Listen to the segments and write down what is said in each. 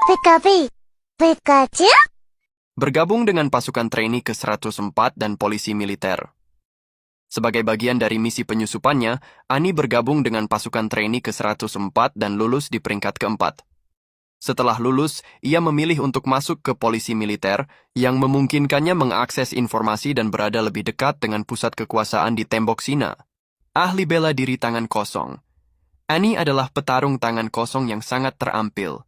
Pikapi, Pikachu? Bergabung dengan pasukan trainee ke-104 dan polisi militer. Sebagai bagian dari misi penyusupannya, Ani bergabung dengan pasukan trainee ke-104 dan lulus di peringkat keempat. Setelah lulus, ia memilih untuk masuk ke polisi militer yang memungkinkannya mengakses informasi dan berada lebih dekat dengan pusat kekuasaan di tembok Sina. Ahli bela diri tangan kosong. Ani adalah petarung tangan kosong yang sangat terampil.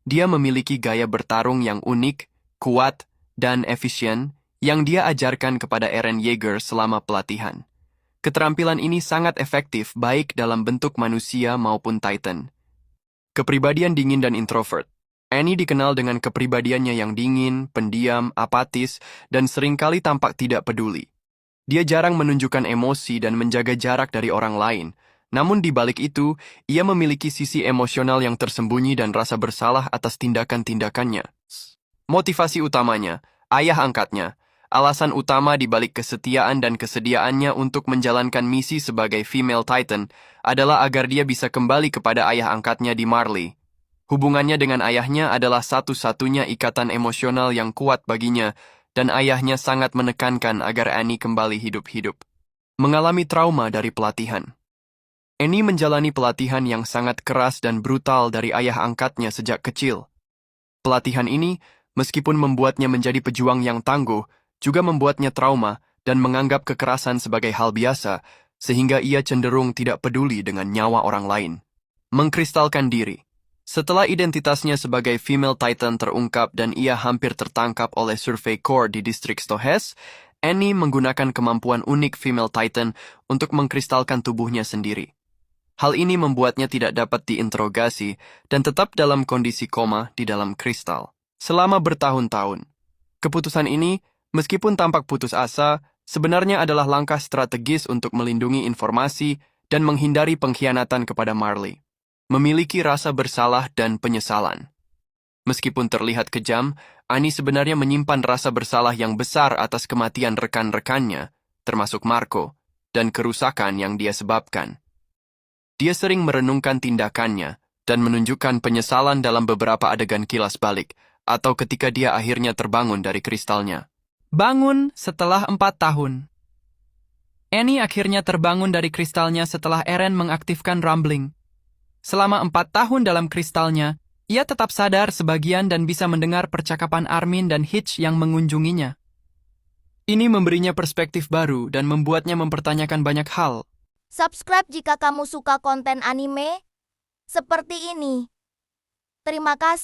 Dia memiliki gaya bertarung yang unik, kuat, dan efisien yang dia ajarkan kepada Eren Yeager selama pelatihan. Keterampilan ini sangat efektif baik dalam bentuk manusia maupun Titan. Kepribadian dingin dan introvert. Annie dikenal dengan kepribadiannya yang dingin, pendiam, apatis, dan seringkali tampak tidak peduli. Dia jarang menunjukkan emosi dan menjaga jarak dari orang lain. Namun di balik itu, ia memiliki sisi emosional yang tersembunyi dan rasa bersalah atas tindakan-tindakannya. Motivasi utamanya, ayah angkatnya. Alasan utama di balik kesetiaan dan kesediaannya untuk menjalankan misi sebagai female Titan adalah agar dia bisa kembali kepada ayah angkatnya di Marley. Hubungannya dengan ayahnya adalah satu-satunya ikatan emosional yang kuat baginya, dan ayahnya sangat menekankan agar Annie kembali hidup-hidup. Mengalami trauma dari pelatihan. Annie menjalani pelatihan yang sangat keras dan brutal dari ayah angkatnya sejak kecil. Pelatihan ini, meskipun membuatnya menjadi pejuang yang tangguh, juga membuatnya trauma dan menganggap kekerasan sebagai hal biasa, sehingga ia cenderung tidak peduli dengan nyawa orang lain. Mengkristalkan diri. Setelah identitasnya sebagai female Titan terungkap dan ia hampir tertangkap oleh Survey Corps di distrik Stohes, Annie menggunakan kemampuan unik female Titan untuk mengkristalkan tubuhnya sendiri. Hal ini membuatnya tidak dapat diinterogasi dan tetap dalam kondisi koma di dalam kristal selama bertahun-tahun. Keputusan ini, meskipun tampak putus asa, sebenarnya adalah langkah strategis untuk melindungi informasi dan menghindari pengkhianatan kepada Marley. Memiliki rasa bersalah dan penyesalan. Meskipun terlihat kejam, Annie sebenarnya menyimpan rasa bersalah yang besar atas kematian rekan-rekannya, termasuk Marco, dan kerusakan yang dia sebabkan. Dia sering merenungkan tindakannya dan menunjukkan penyesalan dalam beberapa adegan kilas balik, atau ketika dia akhirnya terbangun dari kristalnya. Bangun setelah 4 tahun. Annie akhirnya terbangun dari kristalnya setelah Eren mengaktifkan Rumbling. Selama 4 tahun dalam kristalnya, ia tetap sadar sebagian dan bisa mendengar percakapan Armin dan Hitch yang mengunjunginya. Ini memberinya perspektif baru dan membuatnya mempertanyakan banyak hal. Subscribe jika kamu suka konten anime seperti ini. Terima kasih.